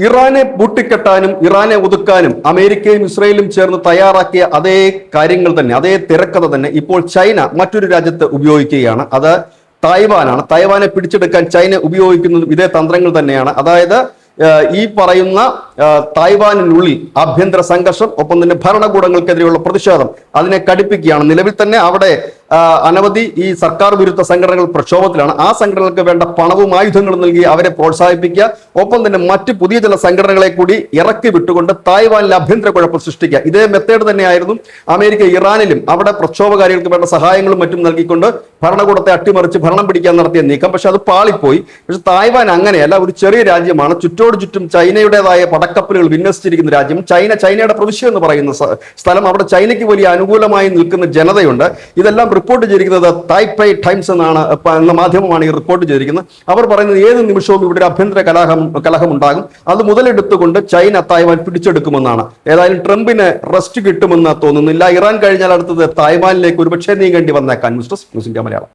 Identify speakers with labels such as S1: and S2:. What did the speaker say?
S1: ഇറാനെ പൂട്ടിക്കെട്ടാനും ഇറാനെ ഒതുക്കാനും അമേരിക്കയും ഇസ്രയേലും ചേർന്ന് തയ്യാറാക്കിയ അതേ കാര്യങ്ങൾ തന്നെ, അതേ തിരക്കഥ തന്നെ ഇപ്പോൾ ചൈന മറ്റൊരു രാജ്യത്ത് ഉപയോഗിക്കുകയാണ്. അത് തായ്വാനാണ്. തായ്വാനെ പിടിച്ചെടുക്കാൻ ചൈന ഉപയോഗിക്കുന്നതും ഇതേ തന്ത്രങ്ങൾ തന്നെയാണ്. അതായത് ഈ പറയുന്ന തായ്വാനിനുള്ളിൽ ആഭ്യന്തര സംഘർഷം, ഒപ്പം തന്നെ ഭരണകൂടങ്ങൾക്കെതിരെയുള്ള പ്രതിഷേധം അതിനെ കടുപ്പിക്കുകയാണ്. നിലവിൽ തന്നെ അവിടെ അനവധി ഈ സർക്കാർ വിരുദ്ധ സംഘടനകൾ പ്രക്ഷോഭത്തിലാണ്. ആ സംഘടനകൾക്ക് വേണ്ട പണവും ആയുധങ്ങളും നൽകി അവരെ പ്രോത്സാഹിപ്പിക്കുക, ഒപ്പം തന്നെ മറ്റ് പുതിയ ചില സംഘടനകളെ കൂടി ഇറക്കി വിട്ടുകൊണ്ട് തായ്വാനിൽ ആഭ്യന്തര കുഴപ്പം സൃഷ്ടിക്കുക. ഇതേ മെത്തേഡ് തന്നെയായിരുന്നു അമേരിക്ക ഇറാനിലും. അവിടെ പ്രക്ഷോഭകാരികൾക്ക് വേണ്ട സഹായങ്ങളും മറ്റും നൽകിക്കൊണ്ട് ഭരണകൂടത്തെ അട്ടിമറിച്ച് ഭരണം പിടിക്കാൻ നടത്തിയ നീക്കം. പക്ഷെ അത് പാളിപ്പോയി. പക്ഷെ തായ്വാൻ അങ്ങനെയല്ല, ഒരു ചെറിയ രാജ്യമാണ്. ചുറ്റോട് ചുറ്റും ചൈനയുടേതായ പടക്കപ്പലുകൾ വിന്യസിച്ചിരിക്കുന്ന രാജ്യം. ചൈനയുടെ പ്രവിശ്യ എന്ന് പറയുന്ന സ്ഥലം. അവിടെ ചൈനയ്ക്ക് വലിയ അനുകൂലമായി നിൽക്കുന്ന ജനതയുണ്ട്. ഇതെല്ലാം റിപ്പോർട്ട് ചെയ്തിരിക്കുന്നത് തായ്പൈ ടൈംസ് എന്ന മാധ്യമമാണ് ഈ റിപ്പോർട്ട് ചെയ്തിരിക്കുന്നത്. അവർ പറയുന്നത് ഏത് നിമിഷവും ഇവിടെ ഒരു ആഭ്യന്തര കലഹം ഉണ്ടാകും. അത് മുതലെടുത്തുകൊണ്ട് ചൈന തായ്വാൻ പിടിച്ചെടുക്കുമെന്നാണ്. ഏതായാലും ട്രംപിന് റെസ്റ്റ് കിട്ടുമെന്ന് തോന്നുന്നില്ല. ഇറാൻ കഴിഞ്ഞാൽ അടുത്തത് തായ്വാനിലേക്ക് ഒരുപക്ഷെ നീങ്ങേണ്ടി വന്നേക്കാൻ. News desk news India Malayalam.